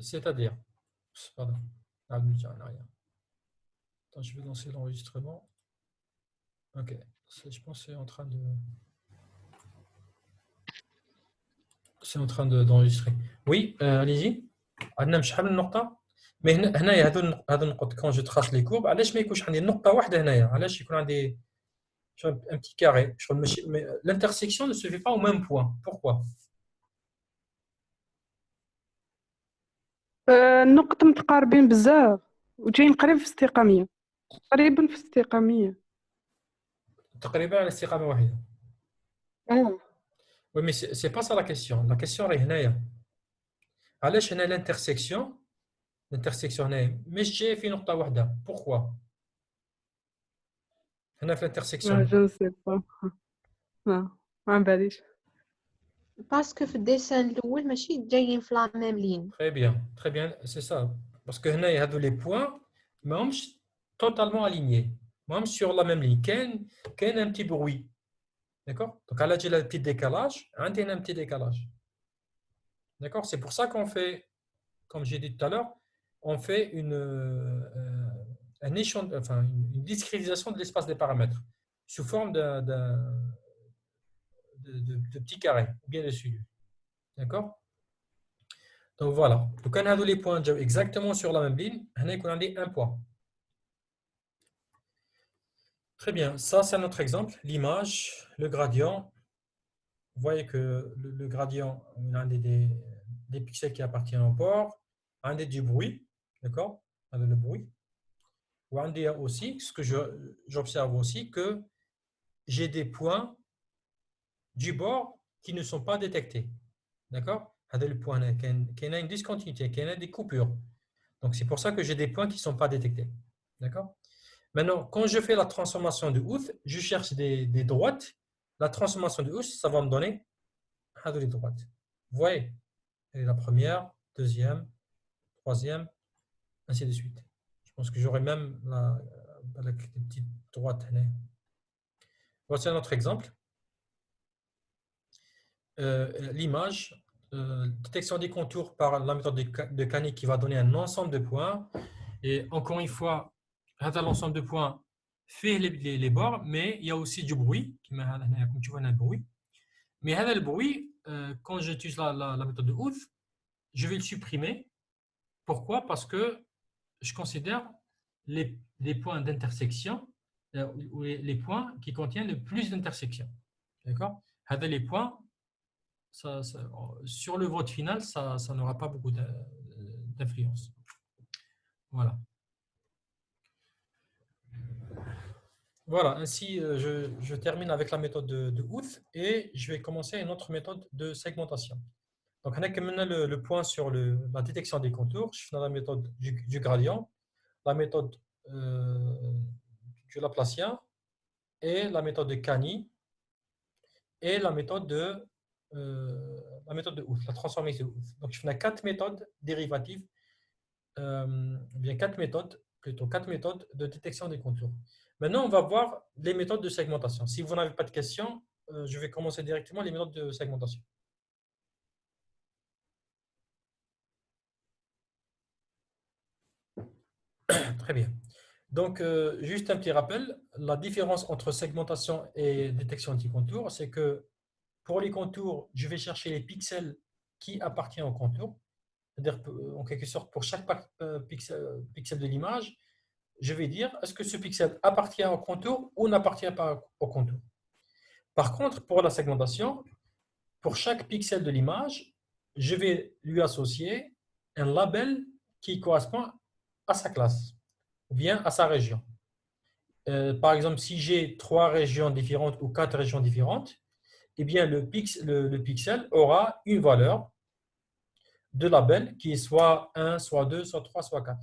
c'est-à-dire, pardon, attends, je vais lancer l'enregistrement. Ok, je pense que c'est en train d'enregistrer. Oui, allez-y. عندنا شحال من نقطة؟ مي هنايا هذو النقط كون جو تراس لي كورب علاش ما يكونش عندي نقطة واحدة هنايا؟ علاش يكون عندي un petit carré? L'intersection ne se fait pas au même point. Pourquoi? النقط متقاربين بزاف وجايين قريب في استقامية قريبا في استقامية. تقريبا على استقامة واحدة. Oui, mais c'est pas ça la question. La question est هنايا. علاش هنا l'intersection هنايا مش جاية في نقطة واحدة؟ Pourquoi? هنا في l'intersection. جو نسي با ما باليش. باسكو في الديسان الاول ماشي جايين في لا ميم لين. Très bien, c'est ça. Parce que هنا هادو les points ماهمش totalement alignés. ماهمش sur la même ligne. كاين un petit bruit. D'accord? Donc à la j'ai le petit décalage, عندي un petit décalage. D'accord? C'est pour ça qu'on fait, comme j'ai dit tout à l'heure, on fait une discrétisation de l'espace des paramètres sous forme de petits carrés, bien dessus. D'accord? Donc voilà. Donc on a les points exactement sur la même ligne. On a un point. Très bien. Ça, c'est notre exemple. L'image, le gradient. Vous voyez que le gradient, on a des pixels qui appartiennent au port. On a du bruit. D'accord? On a le bruit. Ou on a aussi, ce que j'observe aussi, que j'ai des points du bord qui ne sont pas détectés. D'accord? Le point, il y a une discontinuité, il y a des coupures. Donc, c'est pour ça que j'ai des points qui ne sont pas détectés. D'accord? Maintenant, quand je fais la transformation de Huth, je cherche des droites. La transformation de Huth, ça va me donner les droites. Vous voyez? La première, deuxième, troisième, ainsi de suite. Je pense que j'aurai même la petite droite. Voici un autre exemple. L'image, détection des contours par la méthode de Kani qui va donner un ensemble de points. Et encore une fois, l'ensemble de points fait les bords, mais il y a aussi du bruit. Comme tu vois, il y a un bruit. Mais le bruit, quand j'utilise la méthode de Huth, je vais le supprimer. Pourquoi? Parce que je considère les points d'intersection ou les points qui contiennent le plus d'intersections. D'accord? Les points, sur le vote final, ça n'aura pas beaucoup d'influence. Voilà. Voilà, ainsi je termine avec la méthode de Huth et je vais commencer une autre méthode de segmentation. Donc, on a maintenant le point sur la détection des contours. Je fais la méthode du gradient, la méthode du Laplacien et la méthode de Kani et la méthode de Huth, la transformation de Huth. Donc, je fais 4 méthodes dérivatives, bien 4 méthodes, plutôt 4 méthodes de détection des contours. Maintenant, on va voir les méthodes de segmentation. Si vous n'avez pas de questions, je vais commencer directement les méthodes de segmentation. Très bien. Donc, juste un petit rappel, la différence entre segmentation et détection anti-contour, c'est que pour les contours, je vais chercher les pixels qui appartiennent au contour. C'est-à-dire, en quelque sorte, pour chaque pixel de l'image, je vais dire est-ce que ce pixel appartient au contour ou n'appartient pas au contour. Par contre, pour la segmentation, pour chaque pixel de l'image, je vais lui associer un label qui correspond à sa classe ou bien à sa région. Par exemple, si j'ai 3 régions différentes ou 4 régions différentes, eh bien, le pixel aura une valeur de label qui est soit 1, soit 2, soit 3, soit 4.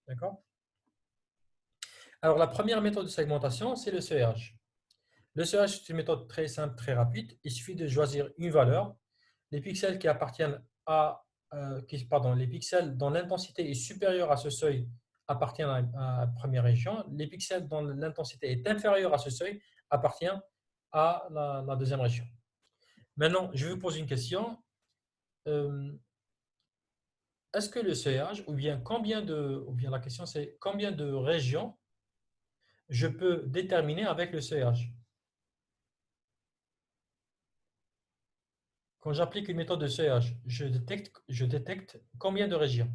D'accord? Alors, la première méthode de segmentation, c'est le CEH. Le CEH, c'est une méthode très simple, très rapide. Il suffit de choisir une valeur. Les pixels qui appartiennent les pixels dont l'intensité est supérieure à ce seuil appartiennent à la première région. Les pixels dont l'intensité est inférieure à ce seuil appartiennent à la deuxième région. Maintenant, je vais vous poser une question. est-ce que le seuillage, ou bien la question c'est combien de régions je peux déterminer avec le seuillage? Quand j'applique une méthode de seuillage, je détecte combien de régions?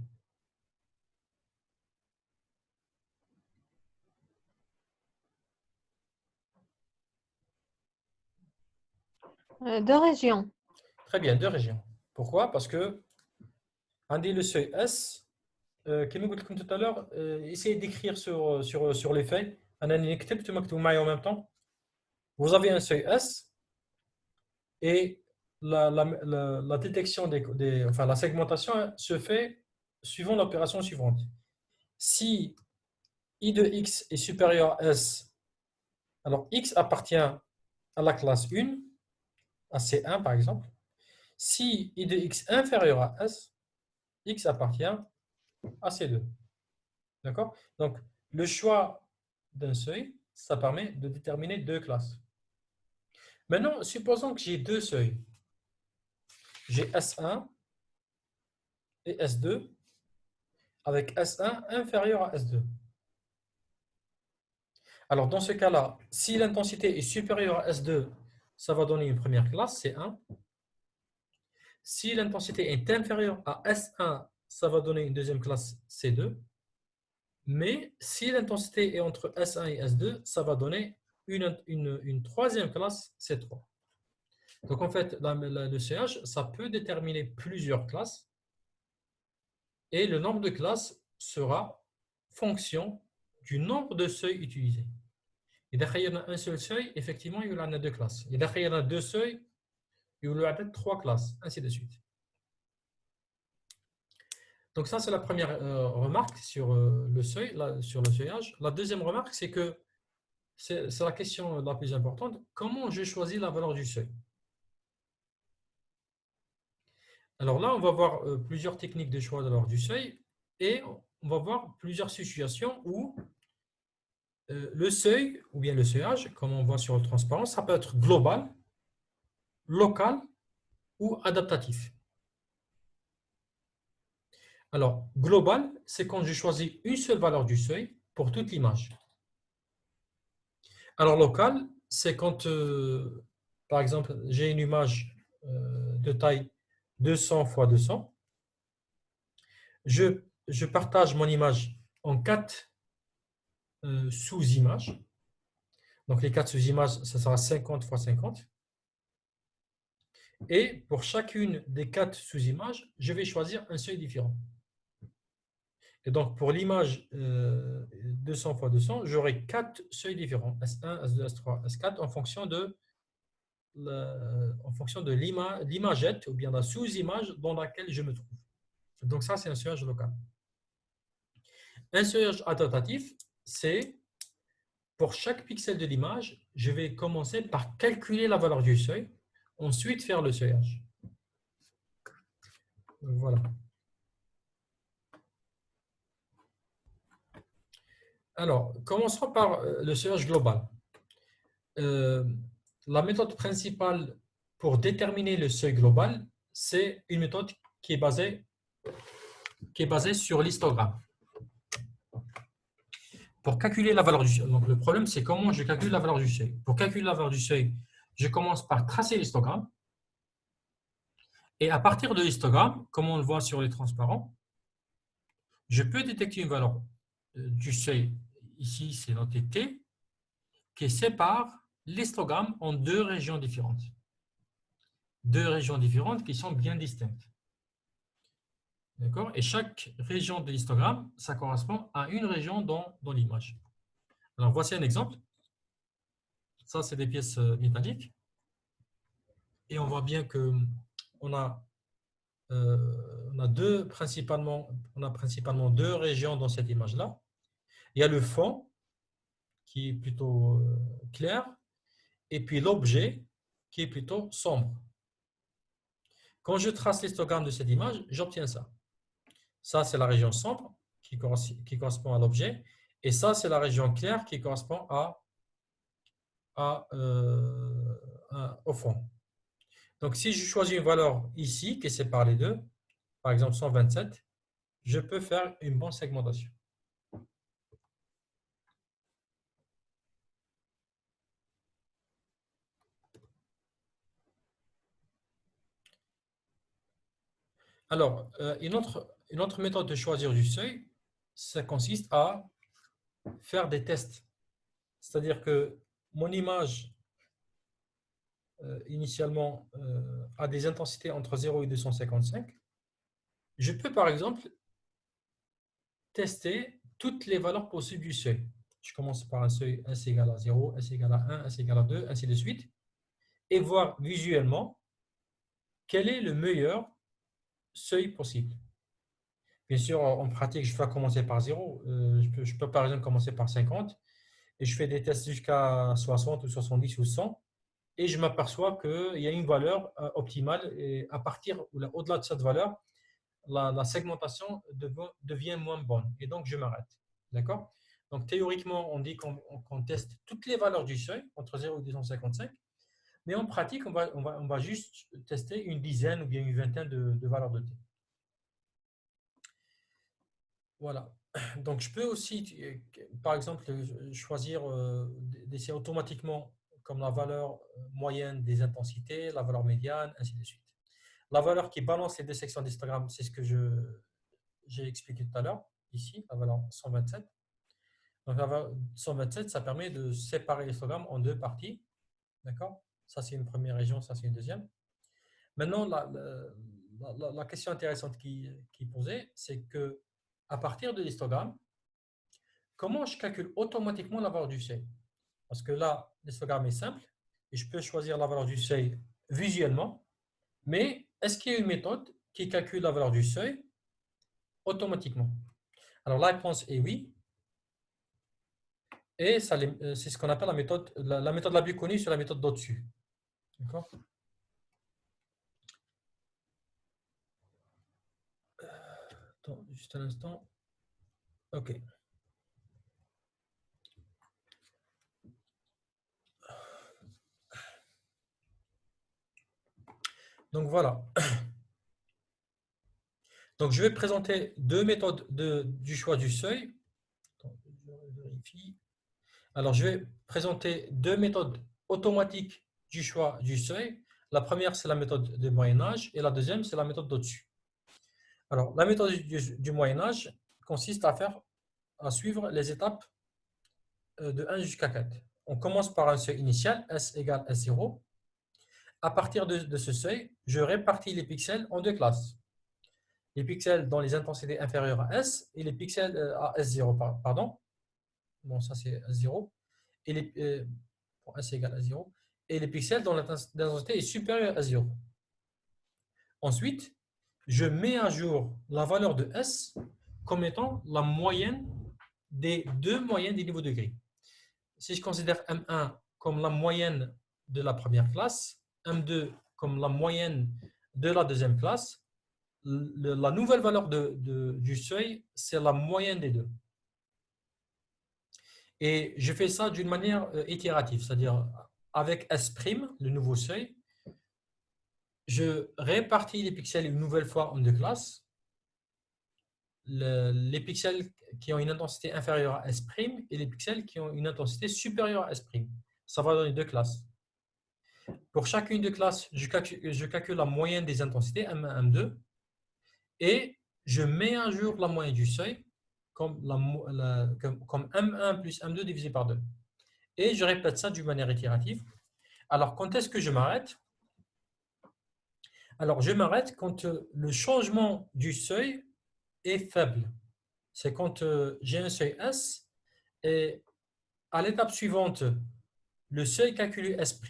Deux régions. Très bien, 2 régions. Pourquoi? Parce que on dit le seuil S, comme je tout à l'heure, essayez d'écrire sur les feuilles. En même temps. Vous avez un seuil S et la détection enfin, la segmentation se fait suivant l'opération suivante. Si I de X est supérieur à S, alors X appartient à la classe 1, à C1 par exemple. Si I de X est inférieur à S, X appartient à C2. D'accord? Donc, le choix d'un seuil, ça permet de déterminer 2 classes. Maintenant, supposons que j'ai 2 seuils. J'ai S1 et S2 avec S1 inférieur à S2. Alors, dans ce cas-là, si l'intensité est supérieure à S2, ça va donner une première classe, C1. Si l'intensité est inférieure à S1, ça va donner une deuxième classe, C2. Mais si l'intensité est entre S1 et S2, ça va donner une troisième classe, C3. Donc, en fait, le CH, ça peut déterminer plusieurs classes et le nombre de classes sera fonction du nombre de seuils utilisés. Et d'ailleurs, il y en a un seul seuil, effectivement, il y en a 2 classes. Et d'ailleurs, il y en a 2 seuils, il y en a 3 classes, ainsi de suite. Donc, ça, c'est la première remarque sur le seuil, sur le seuillage. La deuxième remarque, c'est que c'est la question la plus importante. Comment je choisis la valeur du seuil? Alors là, on va voir plusieurs techniques de choix de valeur du seuil et on va voir plusieurs situations où le seuil ou bien le seuillage, comme on voit sur le transparent, ça peut être global, local ou adaptatif. Alors, global, c'est quand je choisis une seule valeur du seuil pour toute l'image. Alors, local, c'est quand, par exemple, j'ai une image de taille 200 x 200. Je partage mon image en 4 sous-images. Donc, les 4 sous-images, ça sera 50 x 50. Et pour chacune des 4 sous-images, je vais choisir un seuil différent. Et donc, pour l'image 200 x 200, j'aurai 4 seuils différents, S1, S2, S3, S4, en fonction de l'imagette ou bien la sous-image dans laquelle je me trouve. Donc, ça, c'est un seuillage local. Un seuillage adaptatif, c'est pour chaque pixel de l'image, je vais commencer par calculer la valeur du seuil, ensuite faire le seuillage. Voilà. Alors, commençons par le seuillage global. La méthode principale pour déterminer le seuil global, c'est une méthode qui est basée sur l'histogramme. Pour calculer la valeur du seuil, donc le problème, c'est comment je calcule la valeur du seuil. Pour calculer la valeur du seuil, je commence par tracer l'histogramme. Et à partir de l'histogramme, comme on le voit sur les transparents, je peux détecter une valeur du seuil. Ici, c'est noté T, qui sépare l'histogramme en 2 régions différentes. 2 régions différentes qui sont bien distinctes. D'accord? Et chaque région de l'histogramme, ça correspond à une région dans l'image. Alors, voici un exemple. Ça, c'est des pièces métalliques. Et on voit bien qu'on a, principalement 2 régions dans cette image-là. Il y a le fond, qui est plutôt clair, et puis l'objet, qui est plutôt sombre. Quand je trace l'histogramme de cette image, j'obtiens ça. Ça, c'est la région sombre qui correspond à l'objet. Et ça, c'est la région claire qui correspond au fond. Donc, si je choisis une valeur ici qui sépare les deux, par exemple 127, je peux faire une bonne segmentation. Alors, une autre méthode de choisir du seuil, ça consiste à faire des tests. C'est-à-dire que mon image, initialement, a des intensités entre 0 et 255. Je peux, par exemple, tester toutes les valeurs possibles du seuil. Je commence par un seuil S égale à 0, S égale à 1, S égale à 2, ainsi de suite, et voir visuellement quel est le meilleur seuil possible. Bien sûr, en pratique, je vais commencer par 0. Je peux par exemple commencer par 50 et je fais des tests jusqu'à 60 ou 70 ou 100 et je m'aperçois qu'il y a une valeur optimale et à partir ou au-delà de cette valeur, la segmentation devient moins bonne et donc je m'arrête. D'accord? Donc théoriquement, on dit qu'on teste toutes les valeurs du seuil entre 0 et 255, mais en pratique, on va juste tester une dizaine ou bien une vingtaine de valeurs de t. Voilà. Donc, je peux aussi, par exemple, choisir d'essayer automatiquement comme la valeur moyenne des intensités, la valeur médiane, ainsi de suite. La valeur qui balance les deux sections d'histogramme, c'est ce que j'ai expliqué tout à l'heure, ici, la valeur 127. Donc, la valeur 127, ça permet de séparer l'histogramme en deux parties. D'accord? Ça, c'est une première région, ça, c'est une deuxième. Maintenant, la question intéressante qui est posée, c'est que à partir de l'histogramme, comment je calcule automatiquement la valeur du seuil? Parce que là, l'histogramme est simple et je peux choisir la valeur du seuil visuellement, mais est-ce qu'il y a une méthode qui calcule la valeur du seuil automatiquement? Alors la réponse est oui. Et c'est ce qu'on appelle la méthode la plus connue, c'est la méthode d'au-dessus. D'accord? Attends, juste un instant. OK. Donc voilà. Donc je vais présenter deux méthodes du choix du seuil. Attends, je vérifie. Alors je vais présenter deux méthodes automatiques du choix du seuil. La première, c'est la méthode de Moyen-Âge et la deuxième, c'est la méthode d'au-dessus. Alors, la méthode du Moyen-Âge consiste à suivre les étapes de 1 jusqu'à 4. On commence par un seuil initial, S égale S0. À partir de ce seuil, je répartis les pixels en deux classes. Les pixels dans les intensités inférieures à S et les pixels à S0, pardon. Bon, ça c'est S0. Et S égale à 0. Et les pixels dont l'intensité est supérieure à 0. Ensuite, je mets à jour la valeur de S comme étant la moyenne des deux moyennes des niveaux de grille. Si je considère M1 comme la moyenne de la première classe, M2 comme la moyenne de la deuxième classe, la nouvelle valeur du seuil, c'est la moyenne des deux. Et je fais ça d'une manière itérative, c'est-à-dire avec S', le nouveau seuil, je répartis les pixels une nouvelle fois en deux classes. Les pixels qui ont une intensité inférieure à S' et les pixels qui ont une intensité supérieure à S'. Ça va donner deux classes. Pour chacune des classes, je calcule la moyenne des intensités, M1, M2, et je mets à jour la moyenne du seuil comme M1 plus M2 divisé par 2. Et je répète ça d'une manière itérative. Alors, quand est-ce que je m'arrête? Alors, je m'arrête quand le changement du seuil est faible. C'est quand j'ai un seuil S et à l'étape suivante, le seuil calculé S'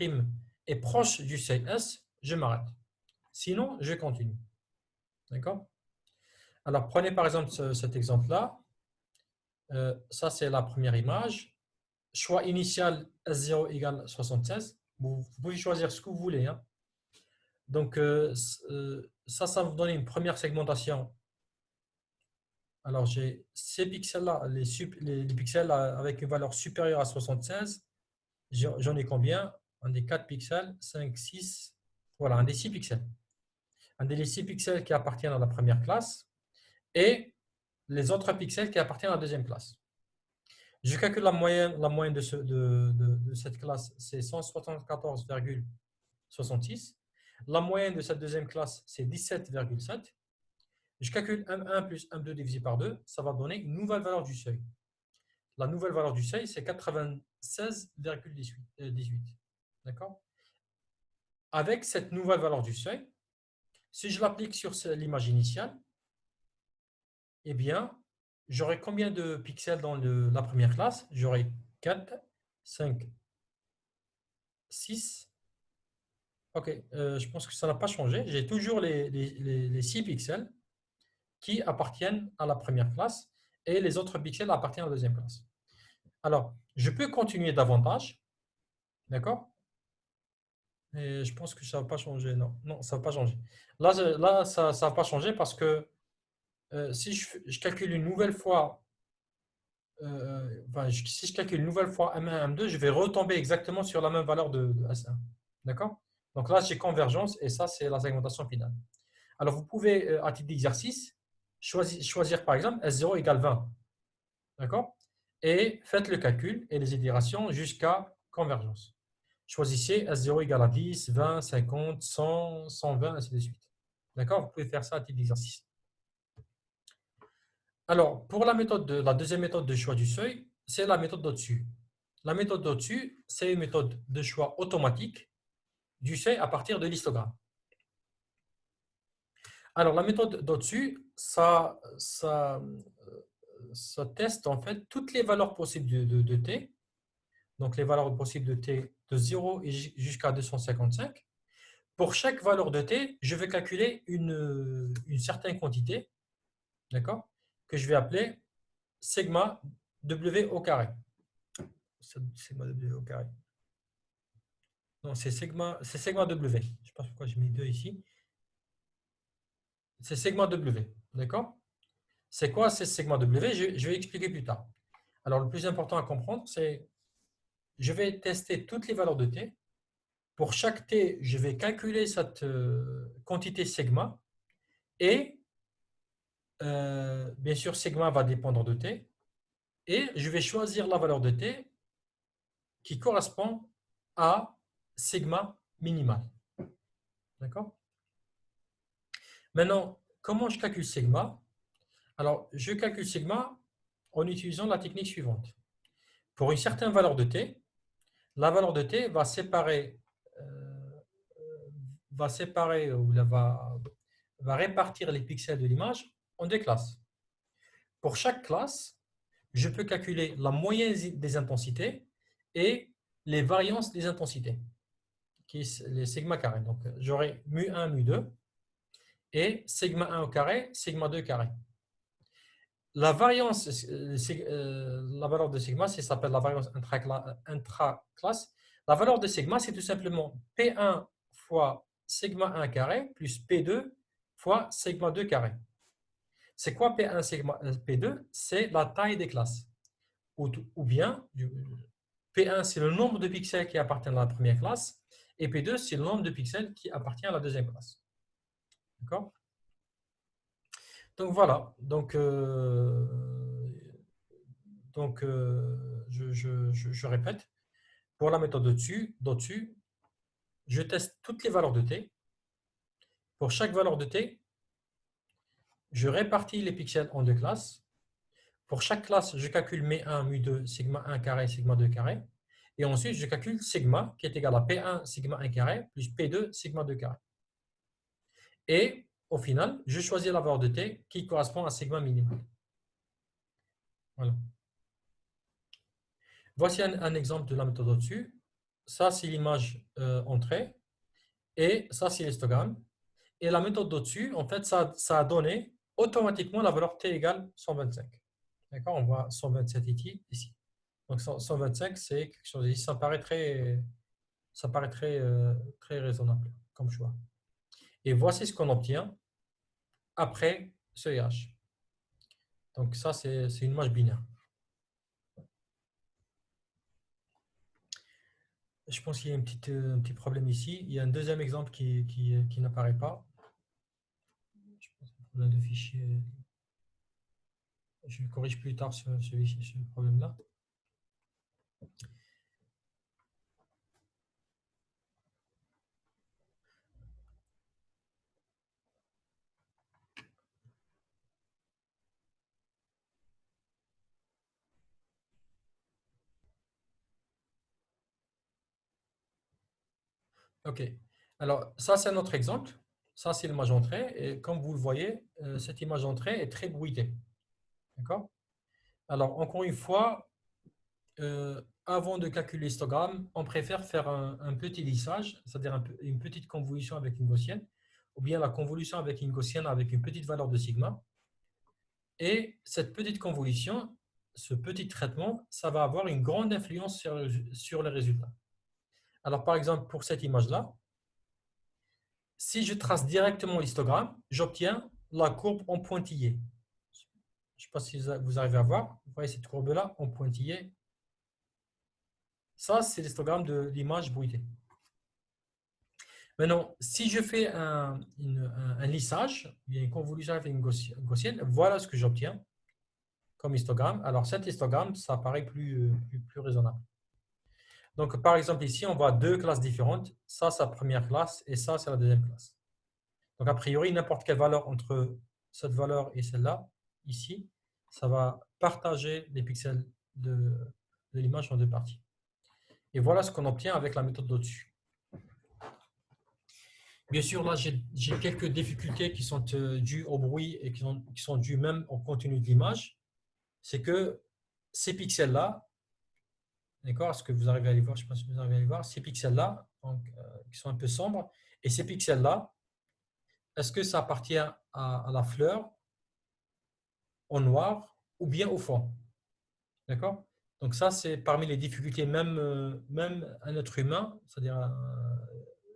est proche du seuil S, je m'arrête. Sinon, je continue. D'accord? Alors, prenez par exemple cet exemple-là. Ça, c'est la première image. Choix initial S0 égale 76. Vous pouvez choisir ce que vous voulez. Hein. Donc, ça va vous donner une première segmentation. Alors, j'ai ces pixels-là, les pixels avec une valeur supérieure à 76. J'en ai combien? Un des 4 pixels, 5, 6. Voilà, un des 6 pixels. Un des 6 pixels qui appartiennent à la première classe. Et les autres pixels qui appartiennent à la deuxième classe. Je calcule la moyenne de cette classe, c'est 174,66. La moyenne de cette deuxième classe, c'est 17,7. Je calcule M1 plus M2 divisé par 2, ça va donner une nouvelle valeur du seuil. La nouvelle valeur du seuil, c'est 96,18. D'accord? Avec cette nouvelle valeur du seuil, si je l'applique sur l'image initiale, eh bien, j'aurai combien de pixels dans la première classe? J'aurai 4, 5, 6. Ok, je pense que ça n'a pas changé. J'ai toujours les 6 pixels qui appartiennent à la première classe et les autres pixels appartiennent à la deuxième classe. Alors, je peux continuer davantage, d'accord? Et je pense que ça ne va pas changer. Non, non, ça ne va pas changer. Là ça ne va pas changer parce que si je calcule une nouvelle fois, si je calcule une nouvelle fois M1, M2, je vais retomber exactement sur la même valeur de S1. D'accord? Donc là, j'ai convergence et ça, c'est la segmentation finale. Alors, vous pouvez, à titre d'exercice, choisir par exemple S0 égale 20. D'accord? Et faites le calcul et les itérations jusqu'à convergence. Choisissez S0 égale à 10, 20, 50, 100, 120, ainsi de suite. D'accord? Vous pouvez faire ça à titre d'exercice. Alors, pour la deuxième méthode de choix du seuil, c'est la méthode d'au-dessus. La méthode d'au-dessus, c'est une méthode de choix automatique du seuil à partir de l'histogramme. Alors, la méthode d'au-dessus, ça teste en fait toutes les valeurs possibles de t. Donc, les valeurs possibles de t de 0 jusqu'à 255. Pour chaque valeur de t, je vais calculer une certaine quantité, d'accord, que je vais appeler sigma W au carré. Sigma W au carré. Non, c'est sigma W. Je ne sais pas pourquoi j'ai mis 2 ici. C'est sigma W, d'accord? C'est quoi ce sigma W? Je vais expliquer plus tard. Alors, le plus important à comprendre, c'est je vais tester toutes les valeurs de t. Pour chaque t, je vais calculer cette quantité sigma et bien sûr, sigma va dépendre de t et je vais choisir la valeur de t qui correspond à sigma minimal. D'accord? Maintenant, comment je calcule sigma? Alors, je calcule sigma en utilisant la technique suivante. Pour une certaine valeur de t, la valeur de t va séparer ou va répartir les pixels de l'image en deux classes. Pour chaque classe, je peux calculer la moyenne des intensités et les variances des intensités, qui est les sigma carré. Donc, j'aurai mu1, mu2 et sigma 1 au carré, sigma 2 carré. La variance, la valeur de sigma, ça s'appelle la variance intraclasse. La valeur de sigma, c'est tout simplement P1 fois sigma 1 carré plus P2 fois sigma 2 carré. C'est quoi P1 sigma P2? C'est la taille des classes. Ou bien, P1, c'est le nombre de pixels qui appartiennent à la première classe, et P2, c'est le nombre de pixels qui appartient à la deuxième classe. D'accord? Donc voilà. Donc je répète, pour la méthode d'au-dessus, je teste toutes les valeurs de t. Pour chaque valeur de t, je répartis les pixels en deux classes. Pour chaque classe, je calcule mu1, mu2, sigma 1 carré, sigma 2 carré. Et ensuite, je calcule sigma, qui est égal à P1 sigma 1 carré, plus P2 sigma 2 carré. Et au final, je choisis la valeur de t qui correspond à sigma minimal. Voilà. Voici un exemple de la méthode au-dessus. Ça, c'est l'image entrée. Et ça, c'est l'histogramme. Et la méthode d'au-dessus, en fait, ça a donné automatiquement la valeur t égale 125. D'accord? On voit 127 ici. Donc, 125, c'est quelque chose ici. Ça paraît très raisonnable comme choix. Et voici ce qu'on obtient après ce IH. Donc, ça, c'est une image binaire. Je pense qu'il y a un petit problème ici. Il y a un deuxième exemple qui n'apparaît pas. Je pense qu'on a deux fichiers. Je corrige plus tard ce problème-là. OK. Alors, ça, c'est un autre exemple. Ça, c'est l'image d'entrée. Et comme vous le voyez, cette image d'entrée est très bruitée. D'accord? Alors, encore une fois, avant de calculer l'histogramme, on préfère faire un petit lissage, c'est-à-dire une petite convolution avec une gaussienne, ou bien la convolution avec une gaussienne avec une petite valeur de sigma. Et cette petite convolution, ce petit traitement, ça va avoir une grande influence sur les résultats. Alors, par exemple, pour cette image-là, si je trace directement l'histogramme, j'obtiens la courbe en pointillé. Je ne sais pas si vous arrivez à voir. Vous voyez cette courbe-là en pointillé. Ça, c'est l'histogramme de l'image bruitée. Maintenant, si je fais un lissage, une convolution avec une gaussienne, voilà ce que j'obtiens comme histogramme. Alors, cet histogramme, ça paraît plus raisonnable. Donc, par exemple, ici, on voit deux classes différentes. Ça, c'est la première classe et ça, c'est la deuxième classe. Donc, a priori, n'importe quelle valeur entre cette valeur et celle-là, ici, ça va partager les pixels de l'image en deux parties. Et voilà ce qu'on obtient avec la méthode d'au-dessus. Bien sûr, là, j'ai quelques difficultés qui sont dues au bruit et qui sont dues même au contenu de l'image. C'est que ces pixels-là, d'accord, est-ce que vous arrivez à les voir? Je ne sais pas si vous arrivez à les voir. Ces pixels-là, qui sont un peu sombres, et ces pixels-là, est-ce que ça appartient à la fleur en noir ou bien au fond? D'accord? Donc ça, c'est parmi les difficultés, même un être humain, c'est-à-dire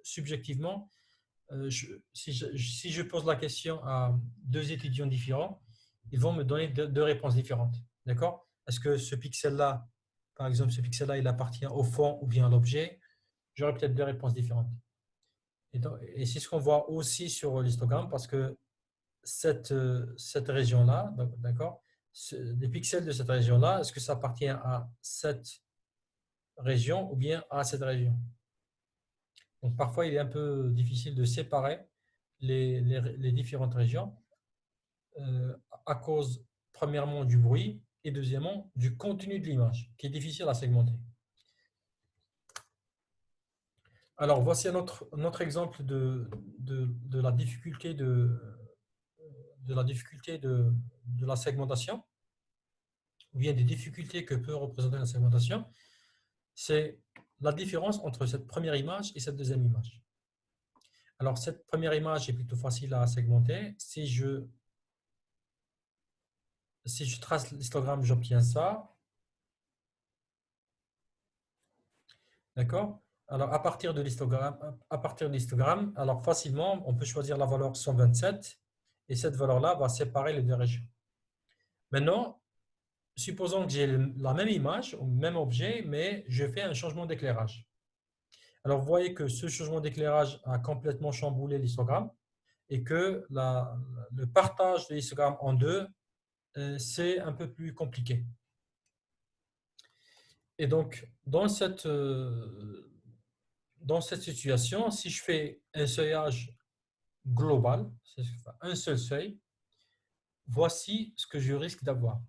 subjectivement, si je pose la question à deux étudiants différents, ils vont me donner deux réponses différentes. D'accord? Est-ce que ce pixel-là, par exemple, ce pixel-là, il appartient au fond ou bien à l'objet? J'aurai peut-être deux réponses différentes. Et c'est ce qu'on voit aussi sur l'histogramme parce que cette région-là, d'accord, les pixels de cette région-là, est-ce que ça appartient à cette région ou bien à cette région? Donc, parfois, il est un peu difficile de séparer les différentes régions à cause, premièrement, du bruit et deuxièmement, du contenu de l'image, qui est difficile à segmenter. Alors, voici un autre exemple de la difficulté de la segmentation, ou bien des difficultés que peut représenter la segmentation. C'est la différence entre cette première image et cette deuxième image. Alors, cette première image est plutôt facile à segmenter. Si je trace l'histogramme, j'obtiens ça. D'accord? Alors, à partir de l'histogramme, alors facilement, on peut choisir la valeur 127 et cette valeur-là va séparer les deux régions. Maintenant, supposons que j'ai la même image, ou le même objet, mais je fais un changement d'éclairage. Alors, vous voyez que ce changement d'éclairage a complètement chamboulé l'histogramme et que le partage de l'histogramme en deux, c'est un peu plus compliqué. Et donc, dans cette situation, si je fais un seuillage global, un seul seuil, voici ce que je risque d'avoir.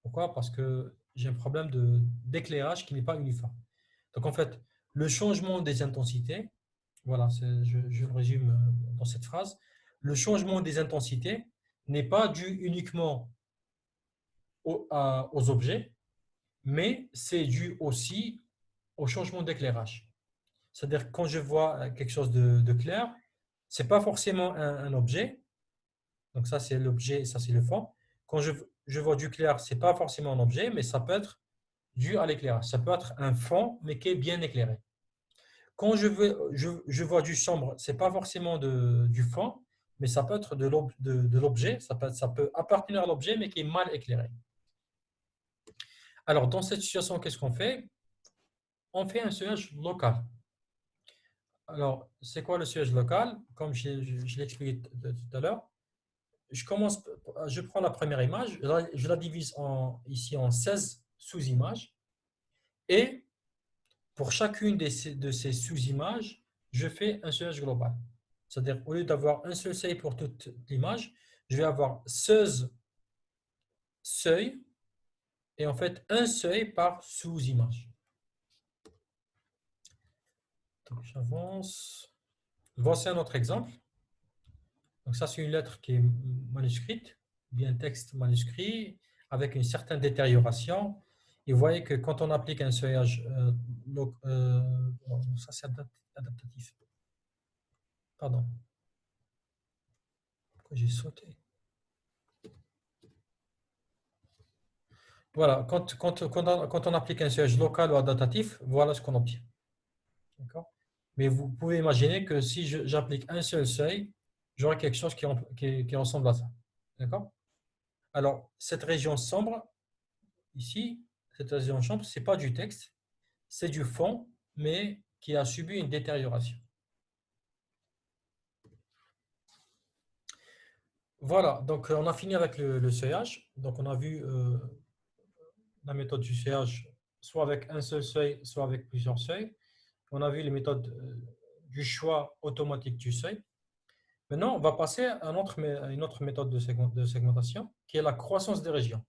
Pourquoi? Parce que j'ai un problème d'éclairage qui n'est pas uniforme. Donc, en fait, le changement des intensités, voilà, je le résume dans cette phrase, le changement des intensités n'est pas dû uniquement aux objets, mais c'est dû aussi au changement d'éclairage. C'est-à-dire que quand je vois quelque chose de clair, ce n'est pas forcément un objet, donc ça c'est l'objet et ça c'est le fond. Quand je vois du clair, ce n'est pas forcément un objet, mais ça peut être dû à l'éclairage. Ça peut être un fond, mais qui est bien éclairé. Quand je vois du sombre, ce n'est pas forcément du fond, mais ça peut être de l'objet, ça peut appartenir à l'objet, mais qui est mal éclairé. Alors, dans cette situation, qu'est-ce qu'on fait? On fait un seuillage local. Alors, c'est quoi le seuillage local? Comme je l'ai expliqué tout à l'heure, je prends la première image, je la divise ici en 16 sous-images. Et pour chacune de ces sous-images, je fais un seuillage global. C'est-à-dire, au lieu d'avoir un seul seuil pour toute l'image, je vais avoir 16 seuils et en fait un seuil par sous-image. Donc, j'avance. Voici un autre exemple. Donc, ça, c'est une lettre qui est manuscrite, bien texte manuscrit, avec une certaine détérioration. Et vous voyez que quand on applique un seuillage, ça c'est adaptatif. Pardon. Pourquoi j'ai sauté? Voilà, quand on applique un seuillage local ou adaptatif, voilà ce qu'on obtient. D'accord? Mais vous pouvez imaginer que si j'applique un seul seuil, j'aurai quelque chose qui ressemble à ça. D'accord? Alors, cette région sombre, ici, cette région sombre, ce n'est pas du texte, c'est du fond, mais qui a subi une détérioration. Voilà, donc on a fini avec le seuillage. Donc, on a vu la méthode du seuillage, soit avec un seul seuil, soit avec plusieurs seuils. On a vu les méthodes du choix automatique du seuil. Maintenant, on va passer à une autre méthode de segmentation, qui est la croissance des régions.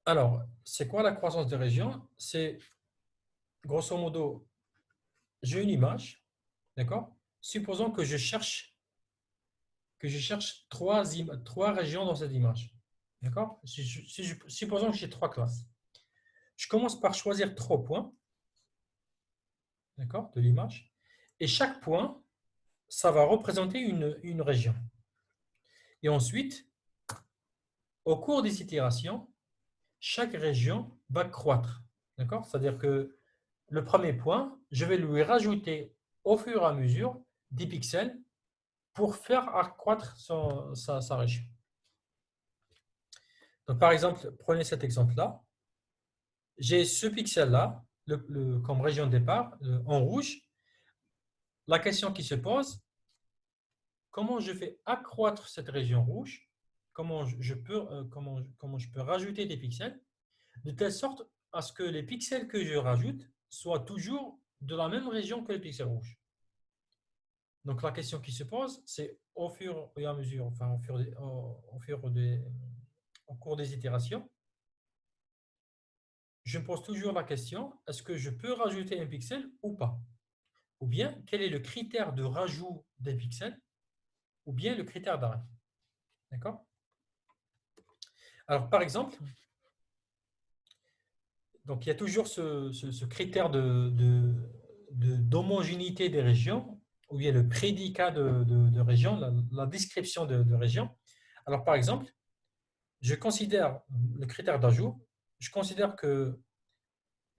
Alors, c'est quoi la croissance des régions? C'est, grosso modo, j'ai une image, d'accord? Supposons que je cherche trois régions dans cette image, d'accord? Supposons que j'ai trois classes. Je commence par choisir 3 points, d'accord, de l'image, et chaque point, ça va représenter une région. Et ensuite, au cours des itérations, chaque région va croître. D'accord? C'est-à-dire que le premier point, je vais lui rajouter au fur et à mesure des pixels pour faire accroître sa région. Donc, par exemple, prenez cet exemple-là. J'ai ce pixel-là comme région de départ en rouge. La question qui se pose, comment je fais accroître cette région rouge? Comment je peux rajouter des pixels de telle sorte à ce que les pixels que je rajoute soient toujours de la même région que les pixels rouges. Donc la question qui se pose, c'est au fur et à mesure, enfin au cours des itérations, je me pose toujours la question, est-ce que je peux rajouter un pixel ou pas? Ou bien, quel est le critère de rajout des pixels? Ou bien le critère d'arrêt? D'accord? Alors, par exemple, donc il y a toujours ce critère d'homogénéité des régions, ou bien le prédicat de région, la description de région. Alors, par exemple, je considère le critère d'ajout, je considère que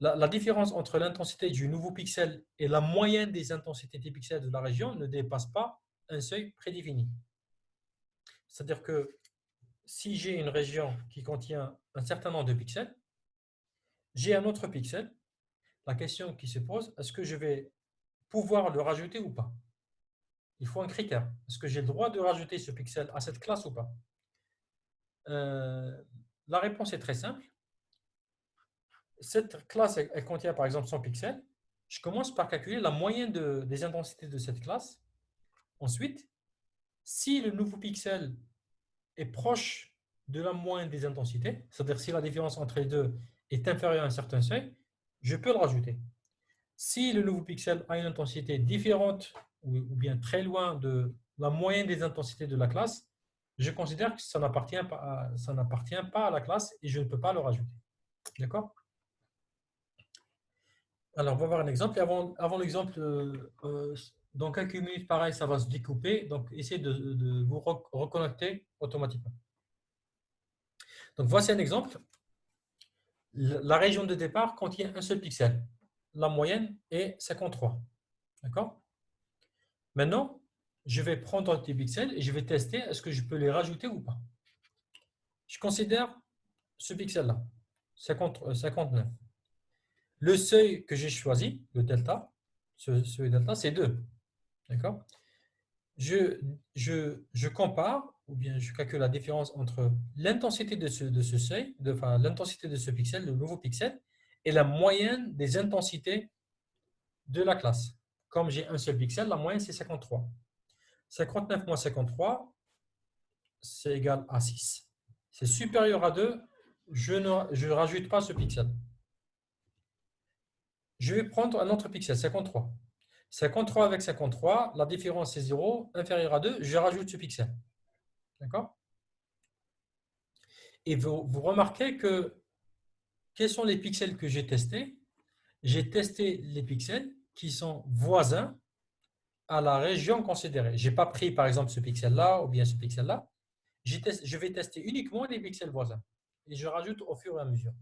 la différence entre l'intensité du nouveau pixel et la moyenne des intensités des pixels de la région ne dépasse pas un seuil prédéfini. C'est-à-dire que si j'ai une région qui contient un certain nombre de pixels, j'ai un autre pixel. La question qui se pose, est-ce que je vais pouvoir le rajouter ou pas? Il faut un critère. Est-ce que j'ai le droit de rajouter ce pixel à cette classe ou pas? La réponse est très simple. Cette classe, elle contient par exemple 100 pixels. Je commence par calculer la moyenne des intensités de cette classe. Ensuite, si le nouveau pixel est proche de la moyenne des intensités, c'est-à-dire si la différence entre les deux est inférieure à un certain seuil, je peux le rajouter. Si le nouveau pixel a une intensité différente ou bien très loin de la moyenne des intensités de la classe, je considère que ça n'appartient pas à la classe et je ne peux pas le rajouter. D'accord? Alors, on va voir un exemple. Et avant l'exemple, dans quelques minutes, pareil, ça va se découper. Donc, essayez de vous reconnecter automatiquement. Donc, voici un exemple. La région de départ contient un seul pixel. La moyenne est 53. D'accord? Maintenant, je vais prendre des pixels et je vais tester est-ce que je peux les rajouter ou pas. Je considère ce pixel-là, 59. Le seuil que j'ai choisi, le delta, ce seuil delta, c'est 2. D'accord? Je compare, ou bien je calcule la différence entre l'intensité de ce seuil, enfin, l'intensité de ce pixel, le nouveau pixel, et la moyenne des intensités de la classe. Comme j'ai un seul pixel, la moyenne c'est 53. 59 moins 53, c'est égal à 6. C'est supérieur à 2, je ne rajoute pas ce pixel. Je vais prendre un autre pixel, 53. 53 avec 53, la différence est 0, inférieur à 2, je rajoute ce pixel. D'accord? Et vous remarquez que quels sont les pixels que j'ai testés? J'ai testé les pixels qui sont voisins à la région considérée. Je n'ai pas pris par exemple ce pixel-là ou bien ce pixel-là. Je vais tester uniquement les pixels voisins. Et je rajoute au fur et à mesure.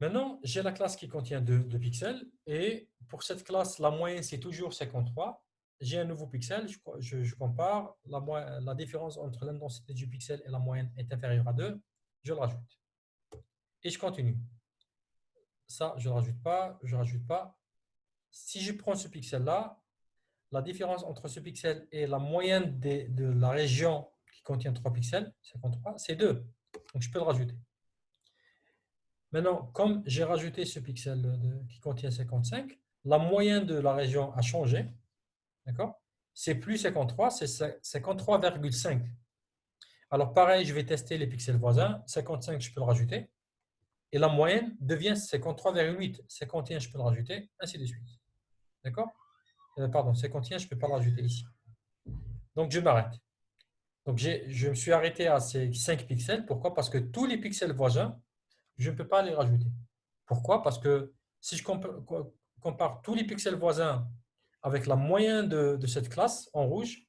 Maintenant, j'ai la classe qui contient 2 pixels. Et pour cette classe, la moyenne, c'est toujours 53. J'ai un nouveau pixel, je compare. La différence entre l'intensité du pixel et la moyenne est inférieure à 2. Je le rajoute. Et je continue. Ça, je ne rajoute pas, je ne rajoute pas. Si je prends ce pixel-là, la différence entre ce pixel et la moyenne de la région qui contient 3 pixels, 53, c'est 2. Donc, je peux le rajouter. Maintenant, comme j'ai rajouté ce pixel qui contient 55, la moyenne de la région a changé. D'accord? C'est plus 53, c'est 53,5. Alors, pareil, je vais tester les pixels voisins. 55, je peux le rajouter. Et la moyenne devient 53,8. 51, je peux le rajouter, ainsi de suite. D'accord? Pardon, 51, je ne peux pas le rajouter ici. Donc, je m'arrête. Donc, je me suis arrêté à ces 5 pixels. Pourquoi? Parce que tous les pixels voisins, je ne peux pas les rajouter. Pourquoi? Parce que si je compare tous les pixels voisins avec la moyenne de cette classe en rouge,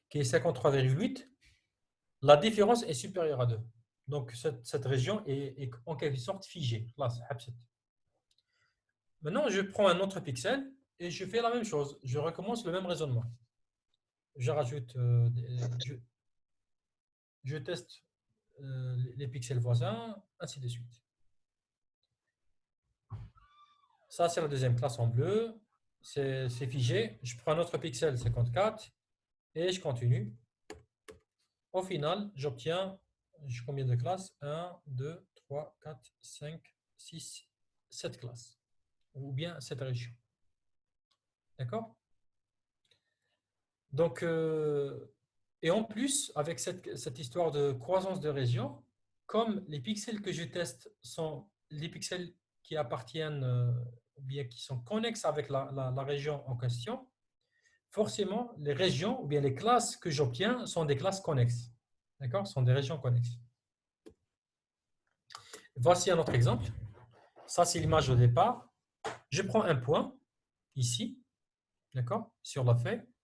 qui est 53,8, la différence est supérieure à 2. Donc, cette région est en quelque sorte figée. Là, c'est habset. Maintenant, je prends un autre pixel et je fais la même chose. Je recommence le même raisonnement. Je rajoute, je teste les pixels voisins, ainsi de suite. Ça, c'est la deuxième classe en bleu. C'est figé. Je prends un autre pixel, 54, et je continue. Au final, j'obtiens combien de classes? 1, 2, 3, 4, 5, 6, 7 classes. Ou bien 7 régions. D'accord? Donc, et en plus, avec cette histoire de croissance de région, comme les pixels que je teste sont les pixels qui appartiennent ou bien qui sont connexes avec la région en question, forcément, les régions ou bien les classes que j'obtiens sont des classes connexes. D'accord? Sont des régions connexes. Voici un autre exemple. Ça, c'est l'image au départ. Je prends un point ici, d'accord, sur la feuille.